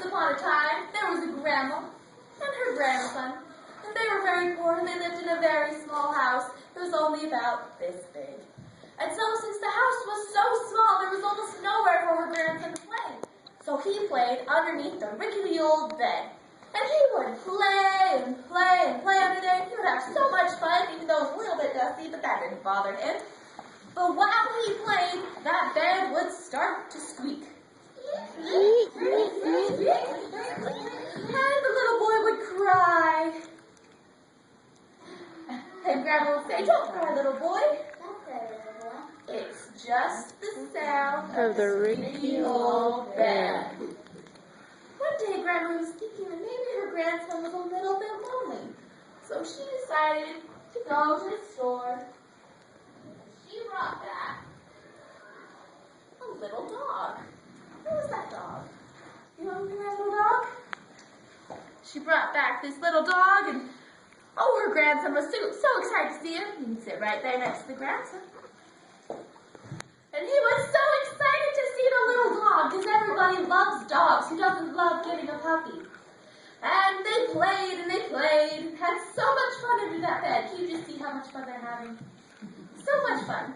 upon a time, there was a grandma and her grandson, and they were very poor, and they lived in a very small house. It was only about this big. And so since the house was so small, there was almost nowhere for her grandson to play. So he played underneath the rickety old bed. And he would play and play and play under there, and he would have so much fun, even though it was a little bit dusty, but that didn't bother him. But while he played, that bed would start to squeak. And the little boy would cry. And Grandma would say, "Don't cry, little boy. Don't cry, little boy. It's just the sound Of the rickety old bed." One day, Grandma was thinking that maybe her grandson was a little bit lonely. So she decided to go to the store. She brought back a little dog. What was that dog? You remember that little dog? She brought back this little dog, and her grandson was so excited to see him. He would sit right there next to the grandson. And he was so excited to see the little dog, because everybody loves dogs. Who doesn't love getting a puppy? And they played and they played, had so much fun under that bed. Can you just see how much fun they're having? So much fun.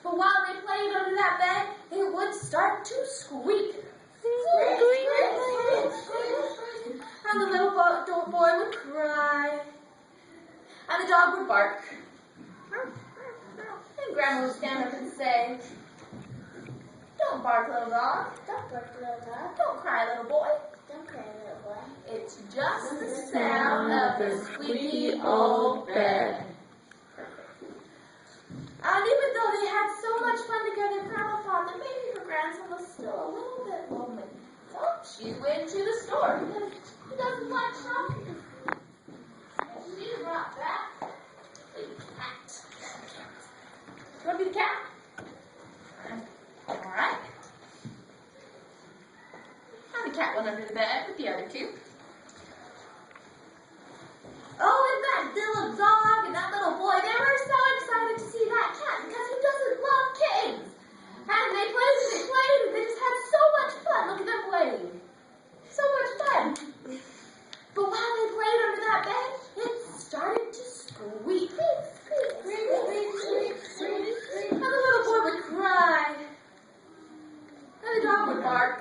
But while they played under that bed, it would start to squeak. And the little boy would cry. And the dog would bark. And Grandma would stand up and say, "Don't bark, little dog. Don't bark, little dog. Don't cry, little boy. Don't cry, little boy. It's just the sound of the squeaky old bed." And even though they had so much fun together, Grandma thought that maybe her grandson was still a little bit lonely. So she went to the store because he doesn't like shopping. And she brought back a cat. You want to be the cat? All right. And the cat went under the bed with the other two. Oh, and that little dog and that little boy, they were so excited to see that cat because who doesn't love kittens? And they played and they played and they just had so much fun. Look at them playing. So much fun. But while they played under that bed, it started to squeak. And the little boy would cry. And the dog would bark.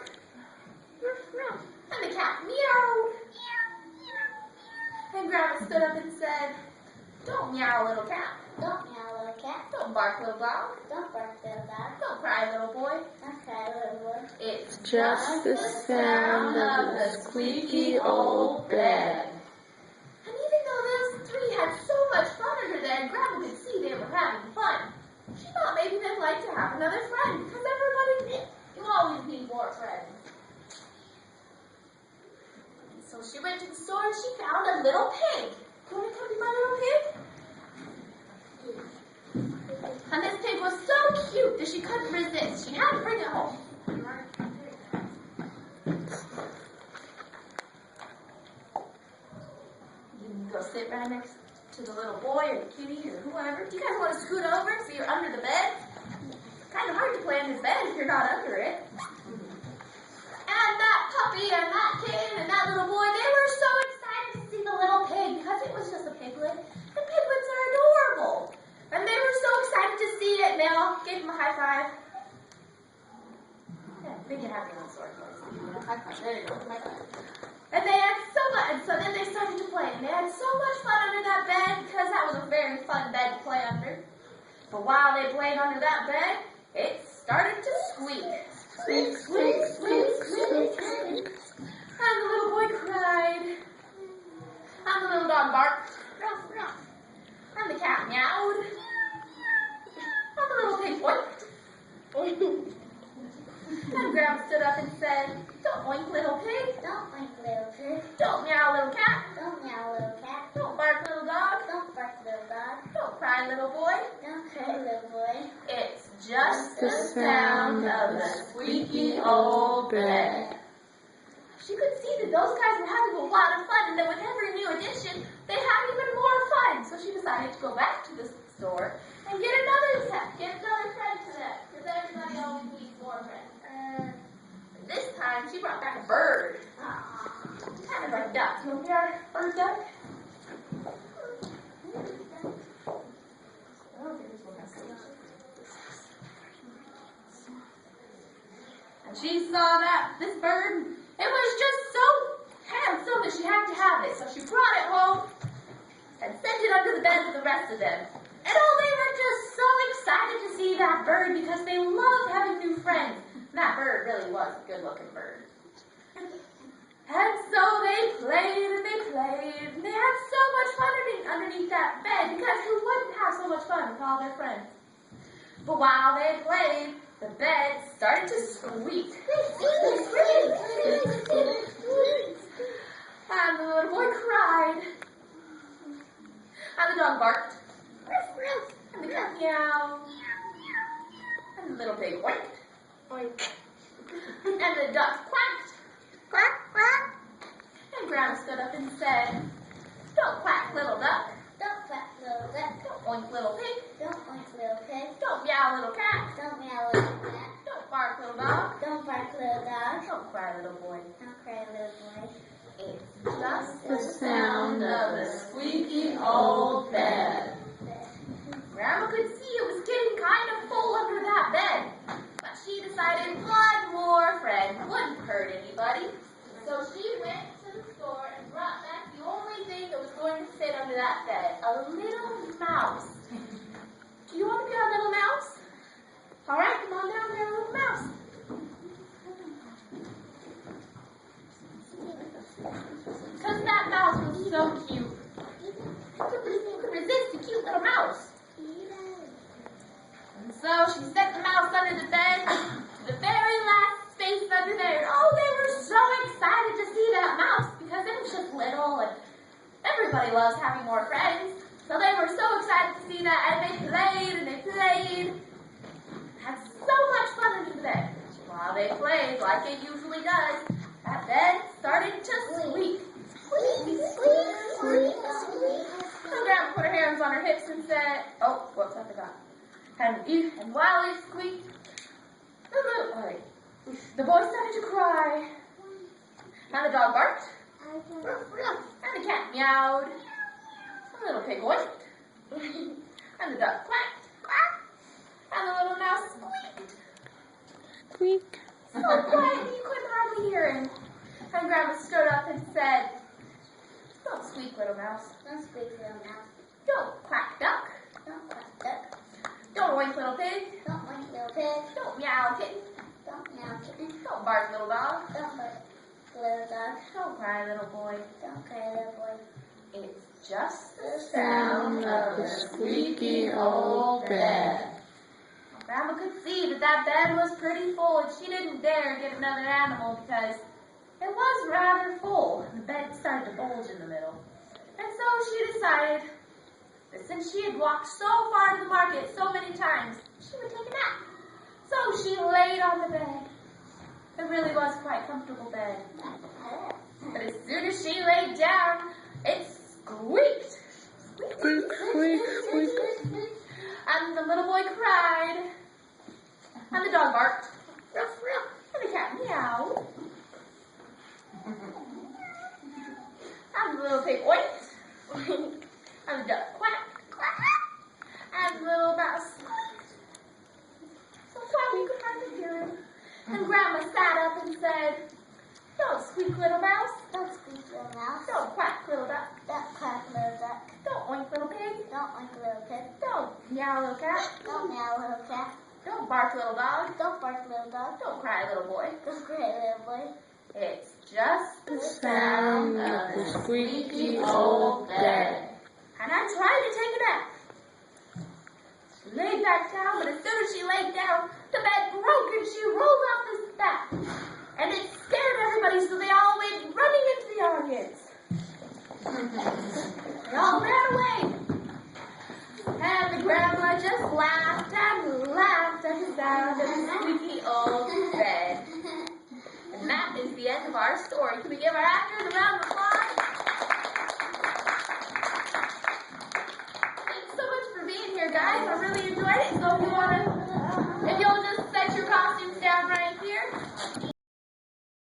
And the cat meowed. And Grandma stood up and said, "Don't meow, little cat. Don't meow, little cat. Don't bark, little dog. Don't bark, little dog. Don't cry, little boy. Don't cry, little boy. It's Just the sound of the squeaky old bed. And even though those three had so much fun under there, and Grandma could see they were having fun, she thought maybe they'd like to have another friend, because everybody, you always need more friends. So she went to the store and she found a little pig. You want to come to my little pig? And this pig was so cute that she couldn't resist. She had to bring it home. You can go sit right next to the little boy or the kitty or whoever. Do you guys want to scoot over so you're under the bed? Kind of hard to play under the bed if you're not under it. And that puppy and that kitten and that little boy, they were so excited to see the little pig because it was just a piglet. And piglets are adorable. And they were so excited to see it, and they all gave him a high five. Yeah, they can have their own sword voice. High five. There you go. High five. And they had so much, and so then they started to play. And they had so much fun under that bed because that was a very fun bed to play under. But while they played under that bed, it started to squeak. Squeak, squeak, squeak, squeak, squeak. And the little boy cried. And the little dog barked. And the cat meowed. And the little pig oinked. And Grandma stood up and said, "Don't oink, little pig. Don't oink, little pig. Don't meow, little cat. Don't meow, little cat. Don't bark, little dog. Don't bark, little dog. Don't cry, little boy. Don't cry, little boy. It's just The sound of the squeaky old bed. She could see that those guys were having a lot of fun, and that with every new addition, they had even more fun. So she decided to go back to the store and get another pet, get another friend to them, because everybody always needs more friends. this time she brought back a bird. Kind of like duck. You want to be our bird duck? And she saw that this bird, it was just so handsome that she had to have it. So she brought it home and sent it under the bed with the rest of them. And oh, they were just so excited to see that bird because they loved having new friends. And that bird really was a good-looking bird. And so they played and they played, and they had so much fun underneath that bed because who wouldn't have so much fun with all their friends? But while they played, the bed started to squeak. And the little boy cried. And the dog barked. And the cat meowed. And the little pig winked. And the duck quacked. Quack, quack. And Grandma stood up and said, "Don't quack, little duck. Don't quack, little duck. Don't oink, little pig. Don't oink, little pig. Don't meow, little cat. Don't meow, little cat. Don't bark, little dog. Don't bark, little dog. Don't cry, little boy." Don't cry, little boy. It's just The sound of the squeaky old bed. Grandma could see it was getting kind of full under that bed. But she decided one more friend wouldn't hurt anybody. So she went to the store and brought back the only thing that was going to sit under that bed, a little mouse. Do you want to be our little mouse? All right, come on down there, little mouse. Because that mouse was so cute. Who could resist a cute little mouse? And so she set the mouse under the bed to the very last space under there. Oh, they were so excited to see that mouse because it was just little and everybody loves having more friends. So they were so excited to see that and they played and they played. Had so much fun under the bed. While they played, like it usually does, that bed started to squeak. Squeak, squeak, squeak, squeak. So Grandma put her hands on her hips and said, oh, whoops, I forgot. And while it squeaked, the boy started to cry. And the dog barked. And the cat meowed. And the little pig winked. And the duck quacked. Quack. And the little mouse squeaked. Squeak. So quiet you couldn't hardly hear him. And Grandma stood up and said, "Don't squeak, little mouse. Don't squeak, little mouse. Don't quack, duck. Don't quack, duck. Don't oink, little pig. Don't oink, little pig. Don't meow, kitten. Don't meow, kitten. Don't bark, little dog. Don't bark, little dog. Don't cry, little boy. Don't cry, little boy. It's just the Sound of the squeaky old bed. Grandma could see that that bed was pretty full, and she didn't dare get another animal because it was rather full. The bed started to bulge in the middle. And so she decided that since she had walked so far to the market so many times, she would take a nap. So she laid on the bed. It really was quite a comfortable bed. But as soon as she laid down, it squeaked. Squeak, squeak, squeak. And the little boy cried. And the dog barked. Ruff, ruff. And the cat meowed. And the little pig oinked. And the duck quacked. Quack. And the little mouse squeaked. So quiet you could hardly hear him. And Grandma sat up and said, "Don't squeak, little mouse. Don't squeak, little mouse. Don't quack, little duck. Don't quack, little duck. Don't oink, little pig. Don't oink, little pig. Don't meow, little cat. Don't meow, little cat. Don't bark, little dog. Don't bark, little dog. Don't cry, little boy. Don't cry, little boy. It's just the Sound of the squeaky old bed. And I tried to take a nap. She laid back down, but as soon as she laid down, the bed broke and she rolled off the back. And it scared everybody, so they all went running into the audience. They all ran away. And the grandma just laughed and laughed at the sound of the squeaky old bed. And that is the end of our story. Can we give our actors a round of applause? Thanks so much for being here, guys. I really enjoyed it. So if you want to